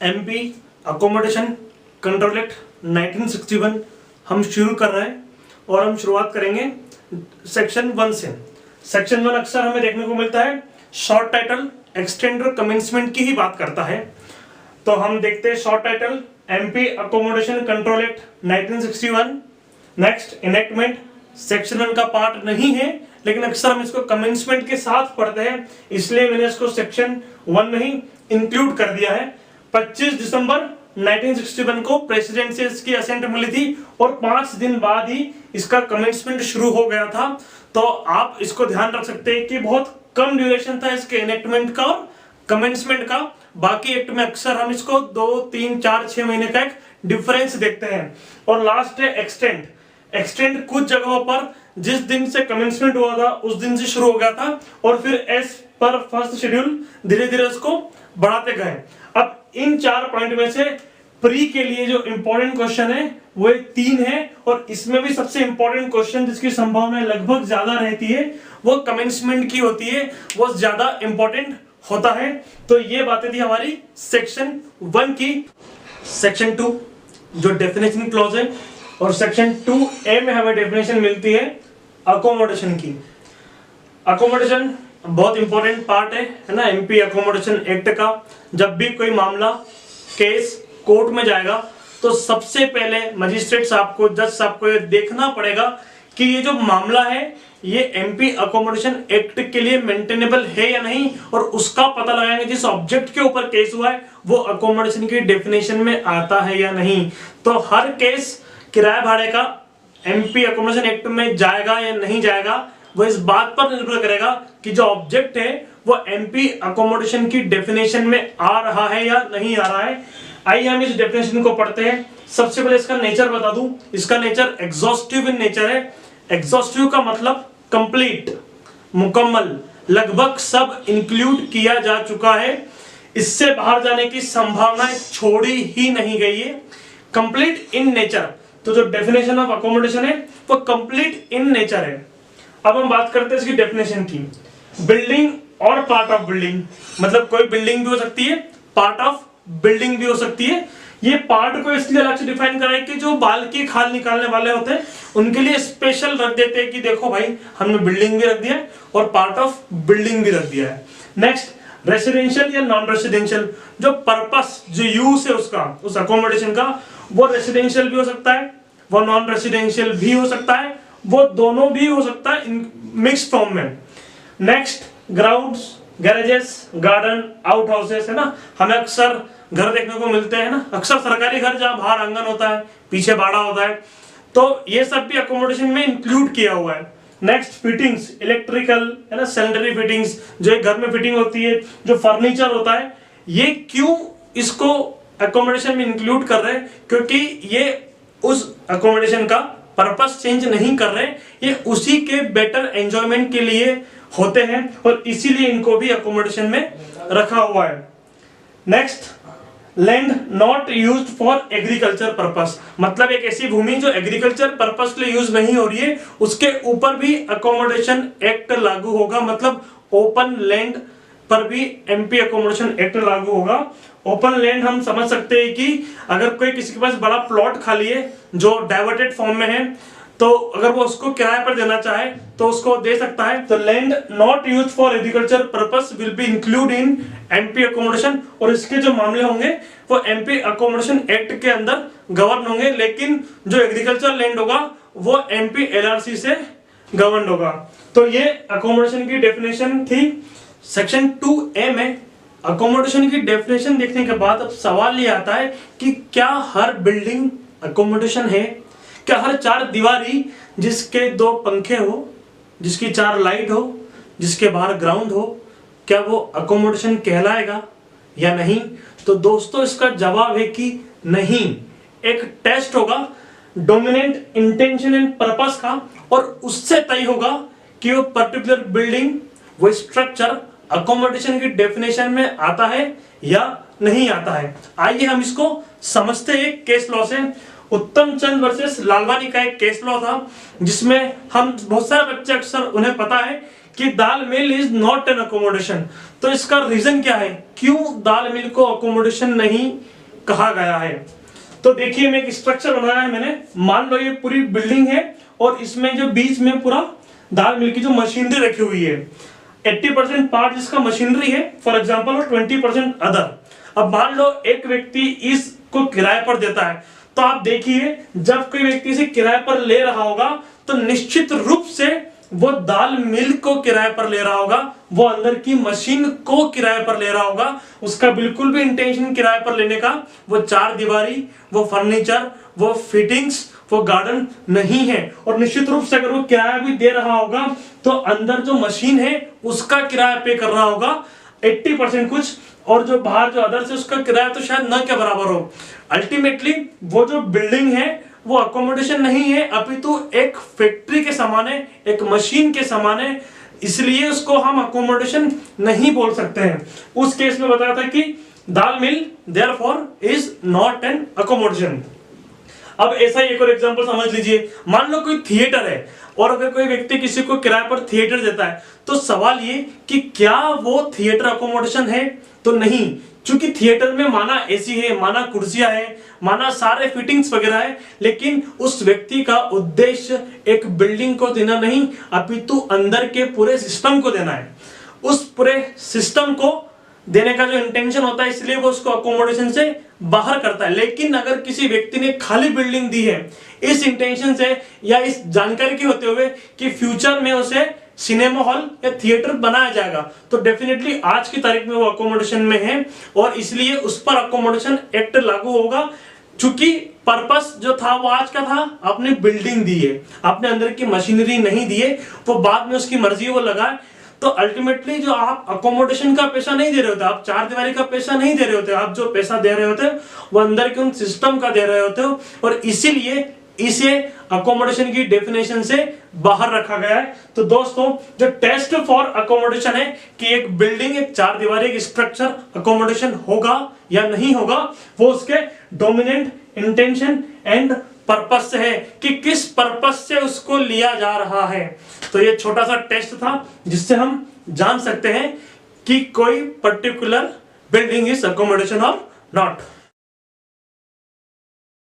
MP accommodation control act 1961 हम शुरू कर रहे हैं और हम शुरुआत करेंगे सेक्शन 1 से। सेक्शन 1 अक्सर हमें देखने को मिलता है शॉर्ट टाइटल एक्सटेंड और कमेंसमेंट की ही बात करता है। तो हम देखते हैं short title MP accommodation control act 1961। Next enactment section 1 का पार्ट नहीं है, लेकिन अक्सर हम इसको कमेंसमेंट के साथ पढ़ते हैं, इसलिए मैंने इसको सेक्शन 1 में ही इंक्लूड कर दिया है। 25 दिसंबर 1961 को प्रेसिडेंट से इसकी असेंट मिली थी और 5 दिन बाद ही इसका कमेंसमेंट शुरू हो गया था। तो आप इसको ध्यान रख सकते हैं कि बहुत कम ड्यूरेशन था इसके इनेक्टमेंट का और कमेंसमेंट का। बाकी एक्ट में अक्सर हम इसको 2, 3, 4, 6 महीने का एक डिफरेंस देखते हैं। और लास्ट है एक्सटेंड। एक्सटेंड कुछ जगहों पर जिस दिन से कमेंसमेंट हुआ था उस दिन से शुरू हो गया था और फिर एज पर फर्स्ट शेड्यूल धीरे धीरे उसको बढ़ाते गए। अब इन 4 पॉइंट में से प्री के लिए जो इंपॉर्टेंट क्वेश्चन है वो 3 है और इसमें भी सबसे इंपॉर्टेंट क्वेश्चन जिसकी संभावना लगभग ज्यादा रहती है वो कमेंसमेंट की होती है, वो ज्यादा इंपॉर्टेंट होता है। तो ये बातें थी हमारी सेक्शन 1 की। सेक्शन 2 जो डेफिनेशन क्लॉज है और सेक्शन 2A में हमें डेफिनेशन मिलती है अकोमोडेशन की। अकोमोडेशन बहुत इंपॉर्टेंट पार्ट है ना एमपी अकोमोडेशन एक्ट का। जब भी कोई मामला केस कोर्ट में जाएगा तो सबसे पहले मजिस्ट्रेट साहब को, जज साहब को ये देखना पड़ेगा कि ये जो मामला है ये एमपी अकोमोडेशन एक्ट के लिए मेंटेनेबल है या नहीं, और उसका पता लगाएंगे जिस ऑब्जेक्ट के ऊपर केस हुआ है वो अकोमोडेशन की डेफिनेशन में आता है या नहीं। तो हर केस किराए भाड़े का एमपी अकोमोडेशन एक्ट में जाएगा या नहीं जाएगा वो इस बात पर निर्भर करेगा कि जो ऑब्जेक्ट है वो एमपी अकोमोडेशन की डेफिनेशन में आ रहा है या नहीं आ रहा है। आइए हम इस डेफिनेशन को पढ़ते हैं। सबसे पहले इसका नेचर बता दूं। इसका नेचर एग्जॉस्टिव इन नेचर है। एग्जॉस्टिव का मतलब कंप्लीट, मुकम्मल, लगभग सब इंक्लूड किया जा चुका है, इससे बाहर जाने की संभावना छोड़ी ही नहीं गई है। कंप्लीट इन नेचर, तो जो डेफिनेशन ऑफ अकोमोडेशन है वो कंप्लीट इन नेचर है। अब हम बात करते हैं इसकी डेफिनेशन की। बिल्डिंग और पार्ट ऑफ बिल्डिंग, मतलब कोई बिल्डिंग भी हो सकती है, पार्ट ऑफ बिल्डिंग भी हो सकती है। ये पार्ट को इसलिए अलग से डिफाइन करा है कि जो बाल की खाल निकालने वाले होते हैं उनके लिए स्पेशल रख देते हैं कि देखो भाई हमने बिल्डिंग भी रख दिया है और पार्ट ऑफ बिल्डिंग भी रख दिया है। नेक्स्ट रेसिडेंशियल या नॉन रेसिडेंशियल, जो पर्पस, जो यूज है उसका, उस अकोमोडेशन का, वो रेसिडेंशियल भी हो सकता है, वो नॉन रेसिडेंशियल भी हो सकता है, वो दोनों भी हो सकता है मिक्स फॉर्म में। Next grounds, garages, garden, out houses है ना, हमें अक्सर घर देखने को मिलते हैं ना, अक्सर सरकारी घर जहां बाहर आंगन होता है, पीछे बाड़ा होता है, तो ये सब भी अकोमोडेशन में इंक्लूड किया हुआ है। नेक्स्ट फिटिंग्स, इलेक्ट्रिकल है ना, सैनिटरी फिटिंग्स, जो एक घर में फिटिंग होती है, जो फर्नीचर होता है, ये क्यों इसको अकोमोडेशन में इंक्लूड कर रहे हैं? क्योंकि ये उस अकोमोडेशन का पर्पस चेंज नहीं कर रहे, ये उसी के बेटर एंजॉयमेंट के लिए होते हैं और इसीलिए इनको भी अकोमोडेशन में रखा हुआ है। Next land not used for agriculture purpose, मतलब एक ऐसी भूमि जो एग्रीकल्चर पर्पस के लिए यूज नहीं हो रही है उसके ऊपर भी अकोमोडेशन एक्ट लागू होगा। मतलब ओपन लैंड पर भी एमपी अकोमोडेशन एक्ट लागू होगा। ओपन लैंड हम समझ सकते हैं कि अगर कोई किसी के पास बड़ा प्लॉट खाली है जो डाइवर्टेड फॉर्म में है, तो अगर वो उसको किराए पर देना चाहे तो उसको दे सकता है। तो land not used for agriculture purpose will be include in MP accommodation, और इसके जो मामले होंगे वो एमपी अकोमोडेशन एक्ट के अंदर गवर्न होंगे, लेकिन जो एग्रीकल्चर लैंड होगा वो एमपी एलआरसी से गवर्न होगा। तो ये अकोमोडेशन की डेफिनेशन थी। सेक्शन 2A में अकोमोडेशन की डेफिनेशन देखने के बाद अब सवाल ये आता है कि क्या हर बिल्डिंग अकोमोडेशन है? क्या हर 4 दीवारी जिसके 2 पंखे हो, जिसकी 4 लाइट हो, जिसके बाहर ग्राउंड हो, क्या वो अकोमोडेशन कहलाएगा या नहीं? तो दोस्तों इसका जवाब है कि नहीं। एक टेस्ट होगा डोमिनेंट इंटेंशन एंड पर्पस का और उससे तय होगा कि वो पर्टिकुलर बिल्डिंग, वो स्ट्रक्चर अकोमोडेशन की डेफिनेशन में आता है या नहीं आता है। आइए हम इसको समझते हैं केस लॉ से। उत्तम चंद वर्सेस लालवानी का एक केस लॉ था जिसमें हम बहुत सारे बच्चे अक्सर उन्हें पता है कि dal mill is not an accommodation. तो इसका रीजन क्या है, क्यों दाल मिल को अकोमोडेशन नहीं कहा गया है। तो देखिए मैं एक स्ट्रक्चर बनाया है मैंने, मान लो ये पूरी बिल्डिंग है और इसमें जो बीच में पूरा दाल मिल की जो मशीनरी रखी हुई है, 80% पार्ट जिसका मशीनरी है फॉर एग्जांपल और 20% अदर। अब मान लो एक व्यक्ति इसको किराए पर देता है, तो आप देखिए जब कोई व्यक्ति इसे किराए पर ले रहा होगा तो निश्चित रूप से वो दाल मिल को किराए पर ले रहा होगा, वो अंदर की मशीन को किराए पर ले रहा होगा। उसका बिल्कुल भी इंटेंशन किराए पर लेने का, वो चार दीवारी, वो फर्नीचर, वो फिटिंग्स, वो गार्डन नहीं है। और निश्चित रूप से अगर वो किराया भी दे रहा होगा तो अंदर जो मशीन है उसका किराया पे कर रहा होगा 80% कुछ, और जो बाहर जो अदर से उसका किराया तो शायद न के बराबर हो। अल्टीमेटली वो जो बिल्डिंग है वो अकोमोडेशन नहीं है, अपितु एक फैक्ट्री के समान है, एक मशीन के समान है, इसलिए उसको हम अकोमोडेशन नहीं बोल सकते हैं। उस केस में बताया था कि dal mill therefore is not an accommodation. अब ऐसा ही एक और एग्जांपल समझ लीजिए, मान लो कोई थिएटर है और अगर कोई व्यक्ति किसी को किराए पर थिएटर देता है तो सवाल ये कि क्या वो थिएटर अकोमोडेशन है, तो नहीं, क्योंकि थिएटर में माना एसी है, माना कुर्सियां है, माना सारे फिटिंग्स वगैरह है, लेकिन उस व्यक्ति का उद्देश्य एक बिल्डिंग को देना नहीं अपितु अंदर के पूरे सिस्टम को देना है। उस पूरे सिस्टम को देने का जो इंटेंशन होता है, इसलिए वो उसको अकोमोडेशन से बाहर करता है। लेकिन अगर किसी व्यक्ति ने खाली बिल्डिंग दी है इस इंटेंशन से या इस जानकारी के होते हुए कि फ्यूचर में उसे सिनेमा हॉल या थिएटर बनाया जाएगा, तो डेफिनेटली आज की तारीख में वो अकोमोडेशन में है और इसलिए उस पर अकोमोडेशन एक्ट लागू होगा। चूंकि पर्पस जो था वो आज का था, आपने बिल्डिंग दी है, आपने अंदर की मशीनरी नहीं दी है, वो बाद में उसकी मर्जी वो लगाए। तो अल्टीमेटली जो आप अकोमोडेशन का पैसा नहीं दे रहे होते, आप चार दीवारी का पैसा नहीं दे रहे होते, आप जो पैसा दे रहे होते वो अंदर के उन सिस्टम का दे रहे होते हो, और इसीलिए इसे अकोमोडेशन की डेफिनेशन से बाहर रखा गया है। तो दोस्तों जो टेस्ट फॉर अकोमोडेशन है कि एक बिल्डिंग, एक चार दीवारी, एक स्ट्रक्चर अकोमोडेशन होगा या नहीं होगा, वो उसके डोमिनेंट इंटेंशन एंड पर्पस से है कि किस पर्पस से उसको लिया जा रहा है। तो ये छोटा सा टेस्ट था जिससे हम जान सकते हैं कि कोई पर्टिकुलर बिल्डिंग इज अकोमोडेशन और नॉट।